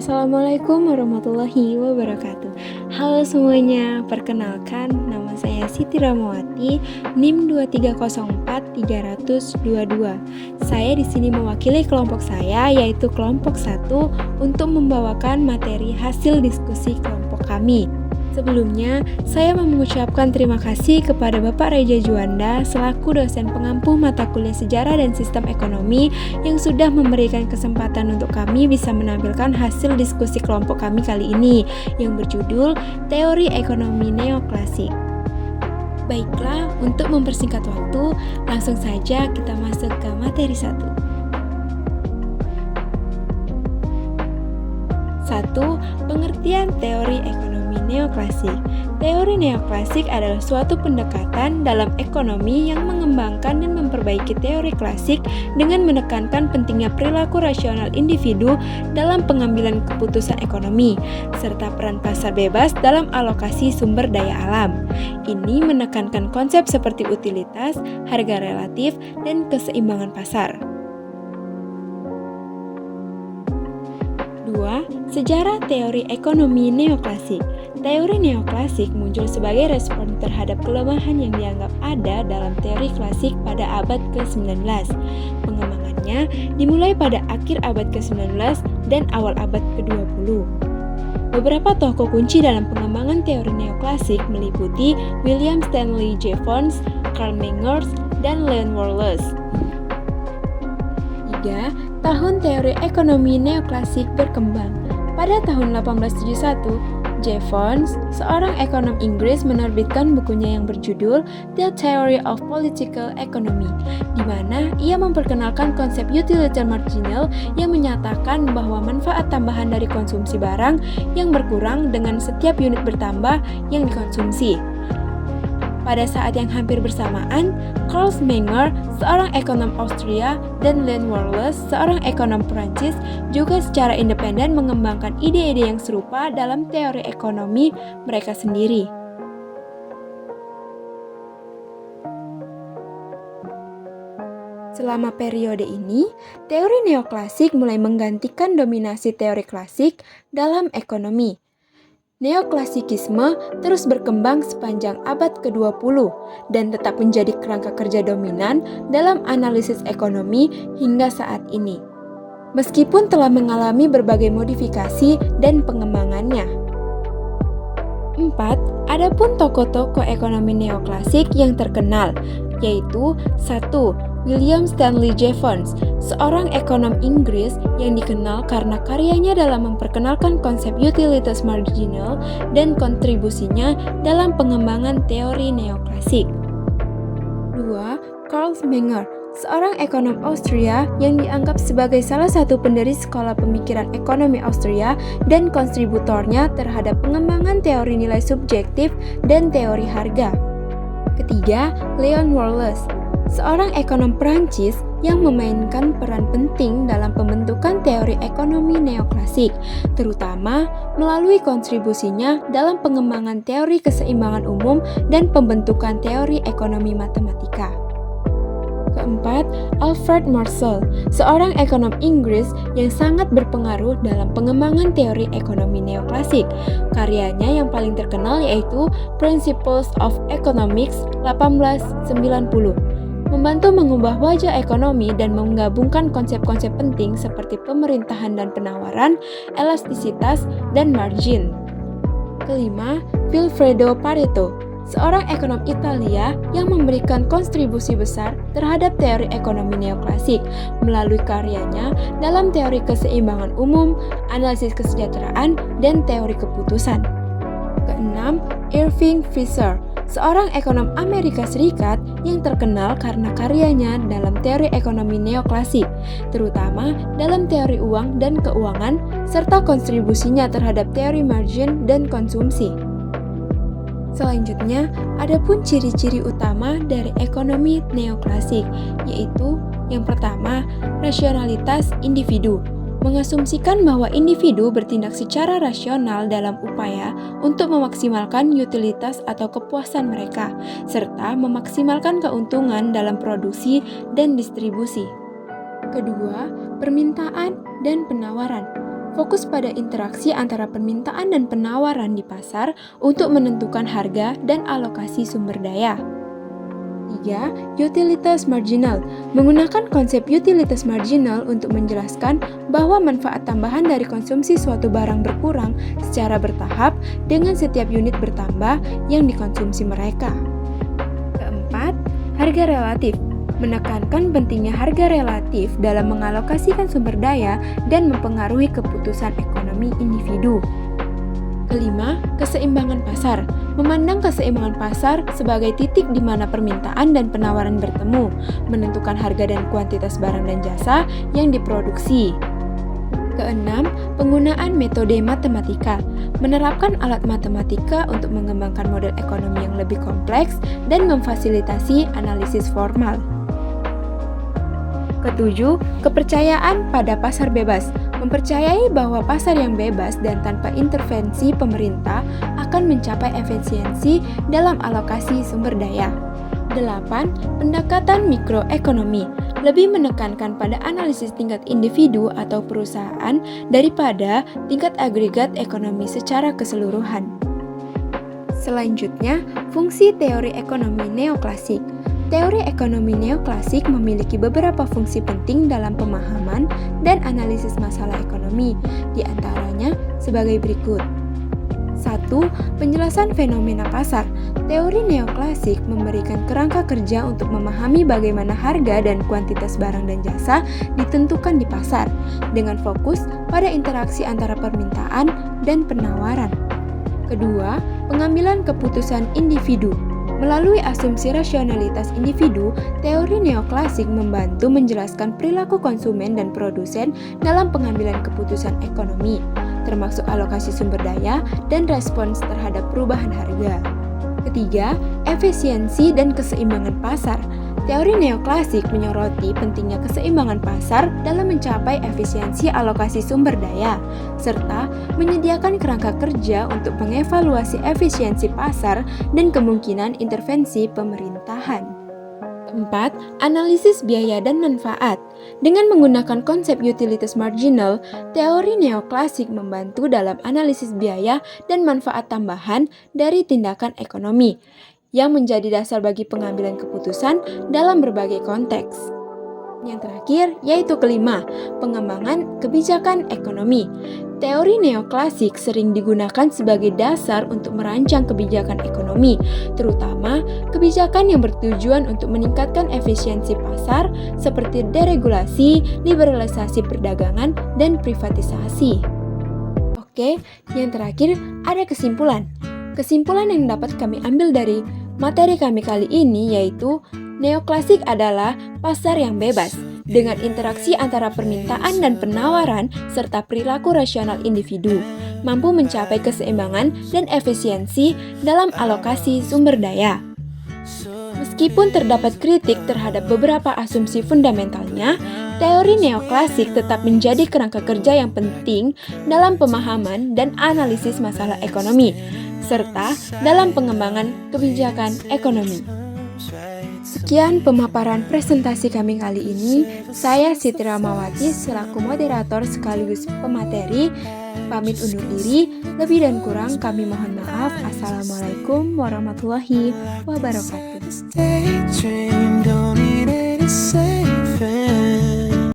Assalamualaikum warahmatullahi wabarakatuh. Halo semuanya, perkenalkan nama saya Siti Ramawati, NIM 2304322. Saya di sini mewakili kelompok saya, yaitu kelompok 1, untuk membawakan materi hasil diskusi kelompok kami. Sebelumnya, saya mau mengucapkan terima kasih kepada Bapak Reja Juanda selaku dosen pengampu mata kuliah Sejarah dan Sistem Ekonomi yang sudah memberikan kesempatan untuk kami bisa menampilkan hasil diskusi kelompok kami kali ini yang berjudul Teori Ekonomi Neoklasik. Baiklah, untuk mempersingkat waktu, langsung saja kita masuk ke materi 1. 1. Pengertian teori ekonomi neoklasik. Teori neoklasik adalah suatu pendekatan dalam ekonomi yang mengembangkan dan memperbaiki teori klasik dengan menekankan pentingnya perilaku rasional individu dalam pengambilan keputusan ekonomi, serta peran pasar bebas dalam alokasi sumber daya alam. Ini menekankan konsep seperti utilitas, harga relatif, dan keseimbangan pasar. 2. Sejarah teori ekonomi neoklasik. Teori neoklasik muncul sebagai respon terhadap kelemahan yang dianggap ada dalam teori klasik pada abad ke-19. Pengembangannya dimulai pada akhir abad ke-19 dan awal abad ke-20. Beberapa tokoh kunci dalam pengembangan teori neoklasik meliputi William Stanley Jevons, Karl Menger, dan Leon Wallace. 3. Tahun teori ekonomi neoklasik berkembang. Pada tahun 1871, Jevons, seorang ekonom Inggris, menerbitkan bukunya yang berjudul The Theory of Political Economy, di mana ia memperkenalkan konsep utilitarian marginal yang menyatakan bahwa manfaat tambahan dari konsumsi barang yang berkurang dengan setiap unit bertambah yang dikonsumsi. Pada saat yang hampir bersamaan, Karl Menger, seorang ekonom Austria, dan Leon Wallace, seorang ekonom Prancis, juga secara independen mengembangkan ide-ide yang serupa dalam teori ekonomi mereka sendiri. Selama periode ini, teori neoklasik mulai menggantikan dominasi teori klasik dalam ekonomi. Neoklasikisme terus berkembang sepanjang abad ke-20 dan tetap menjadi kerangka kerja dominan dalam analisis ekonomi hingga saat ini, meskipun telah mengalami berbagai modifikasi dan pengembangannya. 4. Adapun tokoh-tokoh ekonomi neoklasik yang terkenal, yaitu 1. William Stanley Jevons, seorang ekonom Inggris yang dikenal karena karyanya dalam memperkenalkan konsep utilitas marginal dan kontribusinya dalam pengembangan teori neoklasik. 2. Karl Menger, seorang ekonom Austria yang dianggap sebagai salah satu pendiri sekolah pemikiran ekonomi Austria dan kontributornya terhadap pengembangan teori nilai subjektif dan teori harga. Ketiga, Leon Wallace, seorang ekonom Prancis yang memainkan peran penting dalam pembentukan teori ekonomi neoklasik, terutama melalui kontribusinya dalam pengembangan teori keseimbangan umum dan pembentukan teori ekonomi matematika. Keempat, Alfred Marshall, seorang ekonom Inggris yang sangat berpengaruh dalam pengembangan teori ekonomi neoklasik. Karyanya yang paling terkenal yaitu Principles of Economics 1890. Membantu mengubah wajah ekonomi dan menggabungkan konsep-konsep penting seperti pemerintahan dan penawaran, elastisitas, dan margin. Kelima, Vilfredo Pareto, seorang ekonom Italia yang memberikan kontribusi besar terhadap teori ekonomi neoklasik melalui karyanya dalam teori keseimbangan umum, analisis kesejahteraan, dan teori keputusan. Keenam, Irving Fisher, seorang ekonom Amerika Serikat yang terkenal karena karyanya dalam teori ekonomi neoklasik, terutama dalam teori uang dan keuangan, serta kontribusinya terhadap teori margin dan konsumsi. Selanjutnya, adapun ciri-ciri utama dari ekonomi neoklasik, yaitu yang pertama, rasionalitas individu. Mengasumsikan bahwa individu bertindak secara rasional dalam upaya untuk memaksimalkan utilitas atau kepuasan mereka, serta memaksimalkan keuntungan dalam produksi dan distribusi. Kedua, permintaan dan penawaran. fokus pada interaksi antara permintaan dan penawaran di pasar untuk menentukan harga dan alokasi sumber daya. 3. Utilitas marginal. Menggunakan konsep utilitas marginal untuk menjelaskan bahwa manfaat tambahan dari konsumsi suatu barang berkurang secara bertahap dengan setiap unit bertambah yang dikonsumsi mereka. Keempat, harga relatif. Menekankan pentingnya harga relatif dalam mengalokasikan sumber daya dan mempengaruhi keputusan ekonomi individu. Kelima, keseimbangan pasar. Memandang keseimbangan pasar sebagai titik di mana permintaan dan penawaran bertemu, menentukan harga dan kuantitas barang dan jasa yang diproduksi. Keenam, penggunaan metode matematika. Menerapkan alat matematika untuk mengembangkan model ekonomi yang lebih kompleks dan memfasilitasi analisis formal. Ketujuh, kepercayaan pada pasar bebas. Mempercayai bahwa pasar yang bebas dan tanpa intervensi pemerintah akan mencapai efisiensi dalam alokasi sumber daya. 8. Pendekatan mikroekonomi. Lebih menekankan pada analisis tingkat individu atau perusahaan daripada tingkat agregat ekonomi secara keseluruhan. Selanjutnya, fungsi teori ekonomi neoklasik. Teori ekonomi neoklasik memiliki beberapa fungsi penting dalam pemahaman dan analisis masalah ekonomi, di antaranya sebagai berikut. 1. Penjelasan fenomena pasar. Teori neoklasik memberikan kerangka kerja untuk memahami bagaimana harga dan kuantitas barang dan jasa ditentukan di pasar, dengan fokus pada interaksi antara permintaan dan penawaran. Kedua, pengambilan keputusan individu. Melalui asumsi rasionalitas individu, teori neoklasik membantu menjelaskan perilaku konsumen dan produsen dalam pengambilan keputusan ekonomi, termasuk alokasi sumber daya dan respons terhadap perubahan harga. Ketiga, efisiensi dan keseimbangan pasar. Teori neoklasik menyoroti pentingnya keseimbangan pasar dalam mencapai efisiensi alokasi sumber daya, serta menyediakan kerangka kerja untuk mengevaluasi efisiensi pasar dan kemungkinan intervensi pemerintahan. 4. Analisis biaya dan manfaat. Dengan menggunakan konsep utilitas marginal, teori neoklasik membantu dalam analisis biaya dan manfaat tambahan dari tindakan ekonomi, yang menjadi dasar bagi pengambilan keputusan dalam berbagai konteks. Yang terakhir, yaitu kelima, pengembangan kebijakan ekonomi. Teori neoklasik sering digunakan sebagai dasar untuk merancang kebijakan ekonomi, terutama kebijakan yang bertujuan untuk meningkatkan efisiensi pasar seperti deregulasi, liberalisasi perdagangan, dan privatisasi. Oke, yang terakhir ada kesimpulan. Kesimpulan yang dapat kami ambil dari materi kami kali ini yaitu neoklasik adalah pasar yang bebas dengan interaksi antara permintaan dan penawaran serta perilaku rasional individu, mampu mencapai keseimbangan dan efisiensi dalam alokasi sumber daya. Meskipun terdapat kritik terhadap beberapa asumsi fundamentalnya, teori neoklasik tetap menjadi kerangka kerja yang penting dalam pemahaman dan analisis masalah ekonomi, serta dalam pengembangan kebijakan ekonomi. Sekian pemaparan presentasi kami kali ini. Saya Siti Ramawati selaku moderator sekaligus pemateri pamit undur diri. Lebih dan kurang kami mohon maaf. Assalamualaikum warahmatullahi wabarakatuh.